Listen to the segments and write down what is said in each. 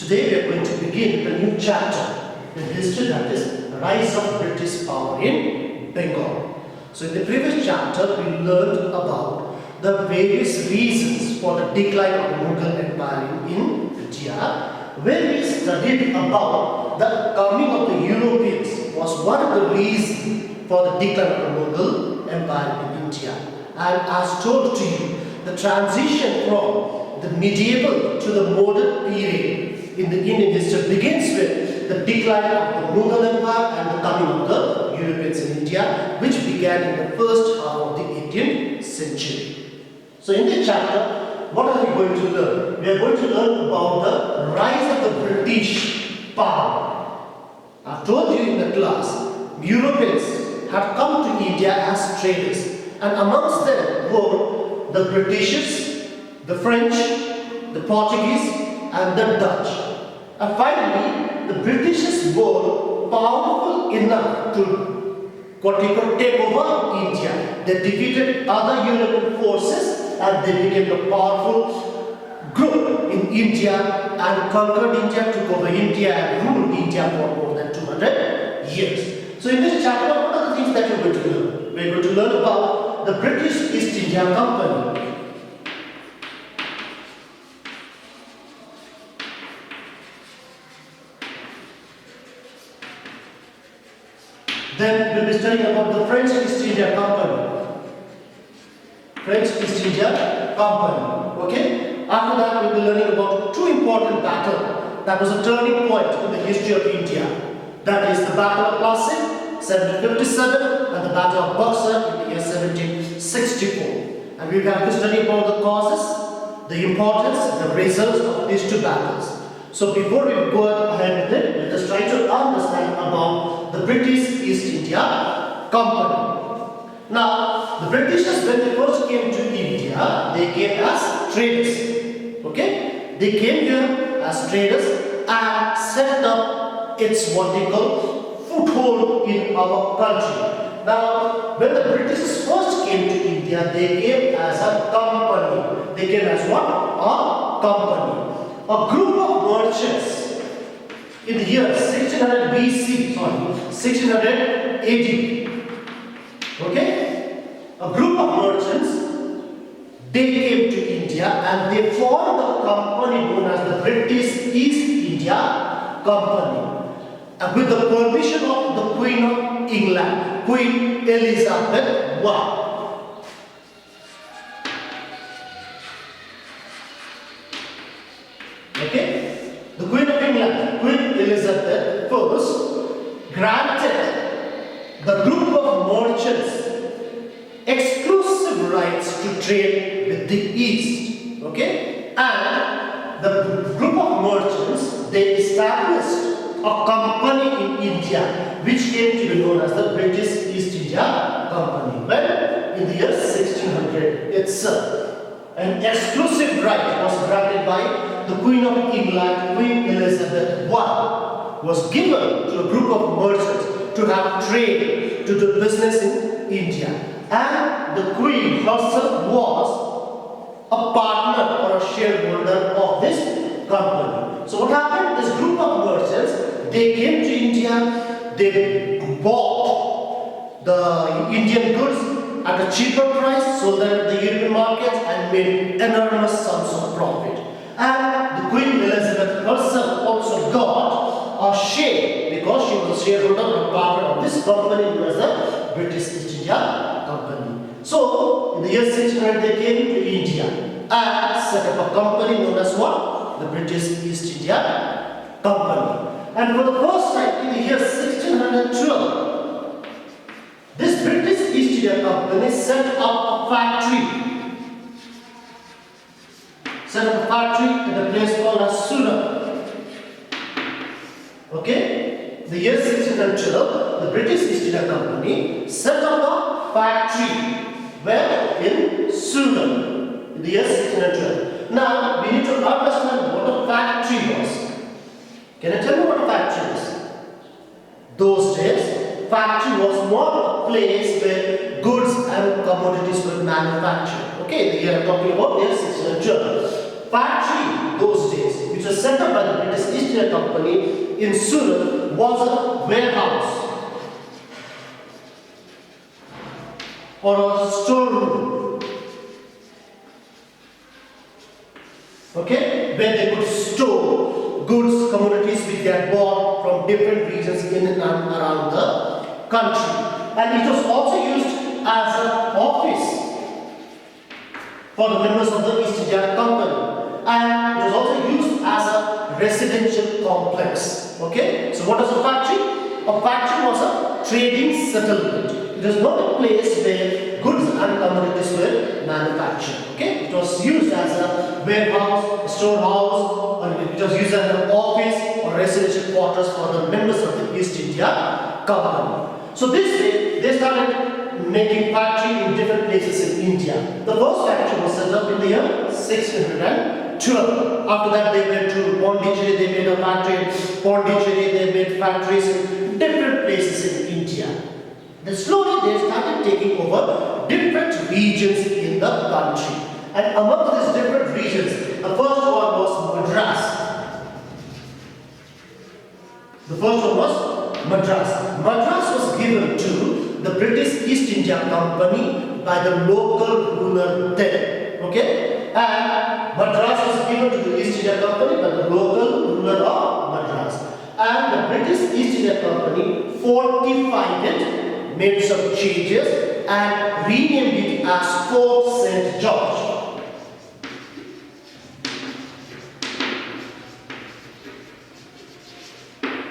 Today we are going to begin a new chapter in history, that is Rise of British Power in Bengal. So in the previous chapter we learned about the various reasons for the decline of the Mughal Empire in India, where we studied about the coming of the Europeans was one of the reasons for the decline of the Mughal Empire in India. And as told to you, the transition from the medieval to the modern period in the Indian history begins with the decline of the Mughal Empire and the coming of the Europeans in India, which began in the first half of the 18th century. So in this chapter, what are we going to learn? We are going to learn about the rise of the British power. I told you in the class, Europeans had come to India as traders, and amongst them were the Britishers, the French, the Portuguese, and the Dutch. And finally, the Britishers were powerful enough to take over India. They defeated other European forces and they became a powerful group in India and conquered India, took over India and ruled India for more than 200 years. So in this chapter, what are the things that we're going to learn? We're going to learn about the British East India Company. Then we'll be studying about the French East India Company. French East India Company. Okay? After that, we'll be learning about two important battles. That was a turning point in the history of India. That is the Battle of Plassey, 1757, and the Battle of Buxar in the year 1764. And we will have to study about the causes, the importance, the results of these two battles. So before we go ahead with it, let us try to understand about the British East India Company. Now, the Britishers, when they first came to India, they came as traders. Okay? They came here as traders and set up its vertical foothold in our country. Now, when the Britishers first came to India, they came as a company. They came as what? A company. A group of merchants in the year 1600 BC, 1600 AD. Okay? A group of merchants, they came to India and they formed a company known as the British East India Company. And with the permission of the Queen of England, Queen Elizabeth I. Okay? The Queen of England, Queen Elizabeth I, granted the group of merchants exclusive rights to trade with the East. Okay? And the group of merchants, they established a company in India which came to be known as the British East India Company. When? In the year 1600 itself. An exclusive right was granted by the Queen of England, Queen Elizabeth I, was given to a group of merchants to have trade, to do business in India. And the Queen herself was a partner or a shareholder of this company. So what happened? This group of merchants, they came to India, they bought the Indian goods at a cheaper price, sold them at the European markets and made enormous sums of profit. And the Queen Elizabeth herself also got a share because she was a shareholder and partner of this company known as the British East India Company. So, in the year 1600 they came to India and set up a company known as what? The British East India Company. And for the first time in the year 1612, this British East India Company set up a factory. Set up a factory in a place called as Surat. Okay? In the year 1612, the British East India Company set up a factory. Where? In Surat. In the year 1612. Now, we need to understand what a factory was. Can you tell me what a factory is? Those days, factory was more a place where goods and commodities were manufactured. Okay, the year I'm talking about is 1612. Factory those days, which was set up by the British East India Company in Surat was a warehouse or a storeroom, okay, where they could store goods, commodities which they had bought from different regions in and around the country. And it was also used as an office for the members of the East India Company, and it was also used as a residential complex. Okay, so what was a factory? A factory was a trading settlement. It was not a place where goods and commodities were manufactured. Okay, it was used as a warehouse, a storehouse, or it was used as an office or residential quarters for the members of the East India Company. So this way they started making factory in different places in India. The first factory was set up in the year 1612. After that they went to Pondicherry, they made a factory in Pondicherry, they made factories in different places in India. Then slowly they started taking over different regions in the country. And among these different regions, the first one was Madras. The first one was Madras. Madras was given to the British East India Company by the local ruler then. Okay? And Madras was given to the East India Company by the local ruler of Madras. And the British East India Company fortified it, made some changes, and renamed it as Fort St. George.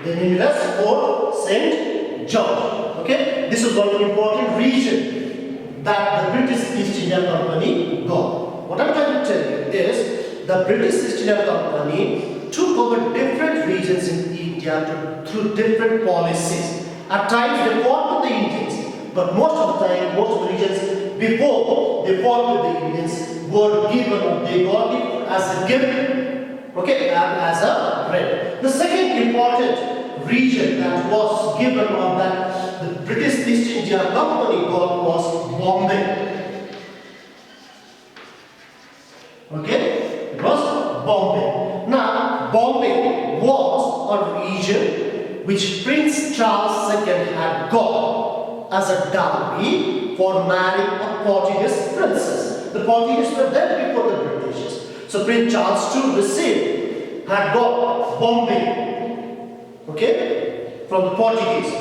They named it as Fort St. George. Okay? This was one important region that the British East India Company got. What I'm trying to tell you is the British East India Company took over different regions in India through different policies. At times they fought with the Indians, but most of the time, most of the regions before they fought with the Indians were given, they got it as a gift, okay, and as a right. The second important region that was given or that the British East India Company got was Bombay. Okay, it was Bombay. Now, Bombay was a region which Prince Charles II had got as a dowry for marrying a Portuguese princess. The Portuguese were there before the British. So Prince Charles II had got Bombay, okay, from the Portuguese.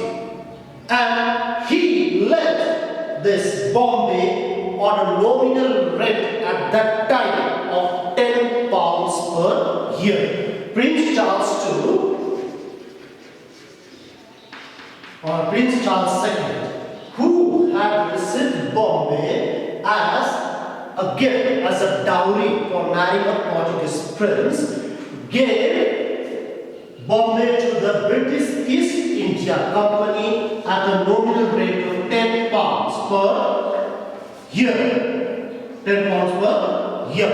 And he lent this Bombay on a nominal rent at that time of £10 per year. Prince Charles II or Prince Charles II, who had received Bombay as a gift, as a dowry for marrying a Portuguese prince, gave Bombay to the British East India Company at a nominal rate of £10 per year. £10 per year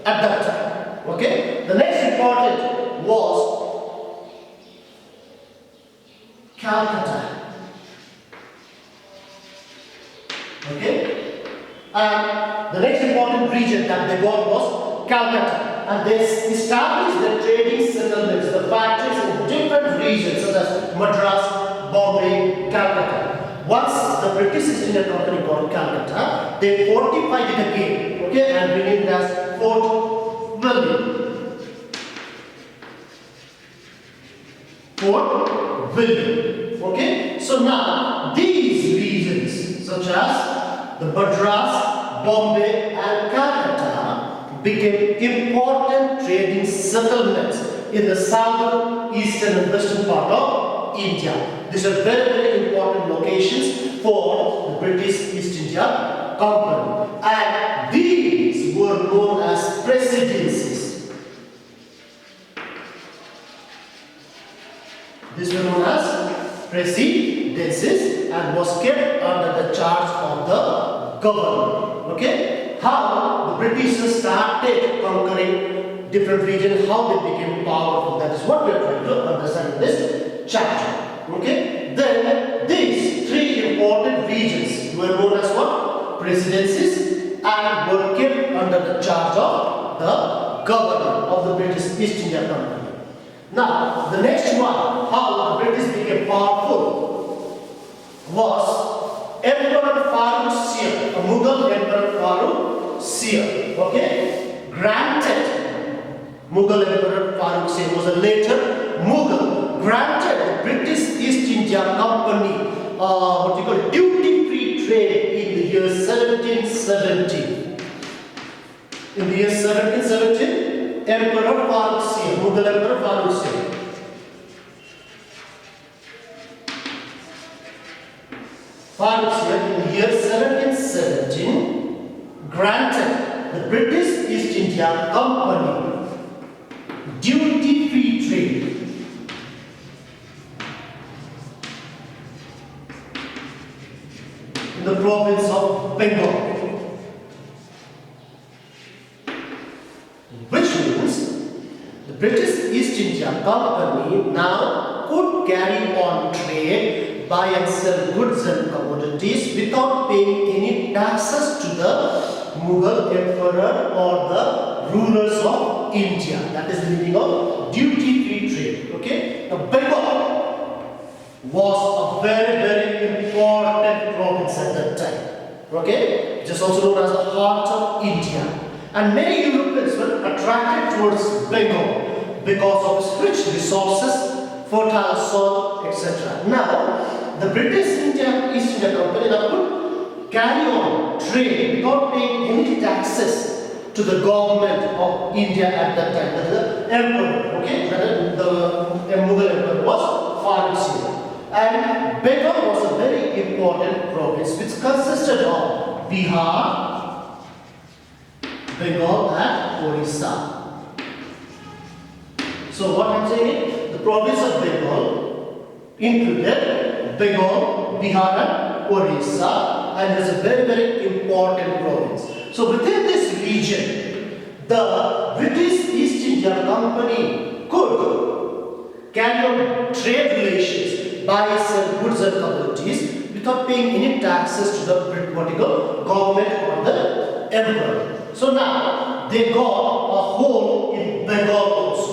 at that time. Okay? The next important was Calcutta. Okay? And the next important region that they got was Calcutta. And they established the trading settlements, the factories in different regions such as Madras, Bombay, Calcutta. Once the British East India Company got Calcutta, they fortified it again, okay, and renamed it as Fort William. Fort William. Okay, so now these regions such as the Madras, Bombay, and Calcutta became important trading settlements in the southern, eastern, and western part of India. These are very, very important locations for the British East India Company, and these were known as presidencies. These were known as presidencies and was kept under the charge of the government. Okay? How the Britishers started conquering different regions, how they became powerful. That is what we are trying to understand in this chapter. Okay? Then these three important regions were known as what? Presidencies, and were kept under the charge of the governor of the British East India Company. Now, the next one, how the British became powerful, was Emperor Farooq Shah, a Mughal Emperor Farooq Shah, okay, granted, Mughal Emperor Farooq Shah was a later Mughal, granted the British East India Company duty-free trade in the year 1717. In the year 1717, Emperor Farooq Shah, Mughal Emperor Farooq Shah, in the year 1717 granted the British East India Company duty-free trade in the province of Bengal, which means the British East India Company now could carry on trade, buy and sell goods and commodities without paying any taxes to the Mughal emperor or the rulers of India. That is the meaning of duty-free trade. Okay? Now, Bengal was a very, very important province at that time. Okay? It is also known as the heart of India. And many Europeans were attracted towards Bengal because of its rich resources, fertile soil, etc. Now, the British East India Company now could carry on trade without paying any taxes to the government of India at that time. That is the emperor, okay? The Mughal emperor was Farooq Shah. And Bengal was a very important province which consisted of Bihar, Bengal and Orissa. So what I am saying is, the province of Bengal included Bengal, Bihar and Orissa, and is a very, very important province. So within this region, the British East India Company could carry on trade relations, buy, sell goods and commodities without paying any taxes to the political government or the emperor. So now they got a hold in Bengal also.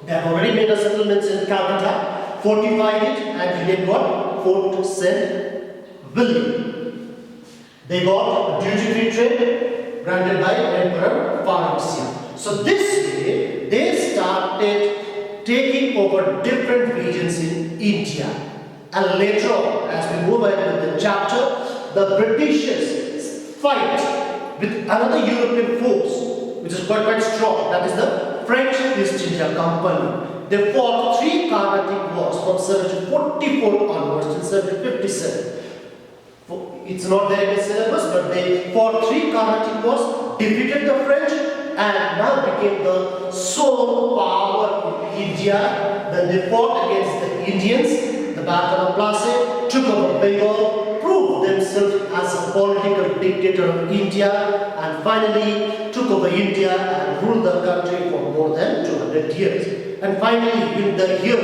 They have already made a settlements in Calcutta, fortified it, and they got Fort St. William. They got a duty-free trade granted by Emperor Farooq Shah. So this way they started taking over different regions in India. And later on, as we move ahead with the chapter, the Britishers fight with another European force which is quite strong, that is the French East India Company. They fought 3 Carnatic wars from 1744 onwards till 1757. It's not there in the syllabus, but they fought 3 Carnatic wars, defeated the French, and now became the sole power in India. Then they fought against the Indians, the Battle of Plassey, took over Bengal, proved themselves as a political dictator of India, and finally took over India and ruled the country for more than 200 years. And finally, in the year,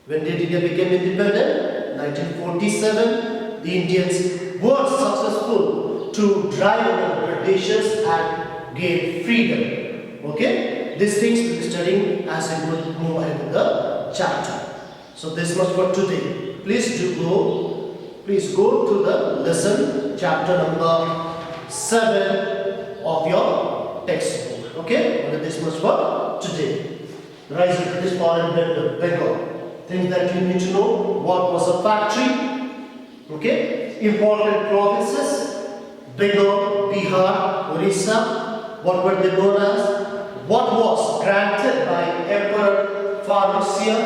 when did India become independent? 1947, the Indians were successful to drive away the Britishers and gain freedom. Okay? These things we will be studying as we move ahead with the chapter. So this much for today. Please go to the lesson, chapter number 7 of your textbook. Okay? Only this much for today. Rise of British power in Bengal. Things that you need to know: what was a factory? Okay? Important provinces: Bengal, Bihar, Orissa. What were they known as? What was granted by Emperor Farooq Shah?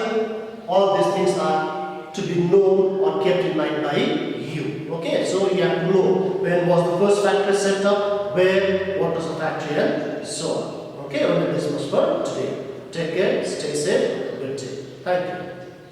All these things are to be known or kept in mind by you. Okay? So you have to know when was the first factory set up, where, what was the factory, and so on. Okay? Only this much for today. Take care, stay safe, good day. Thank you.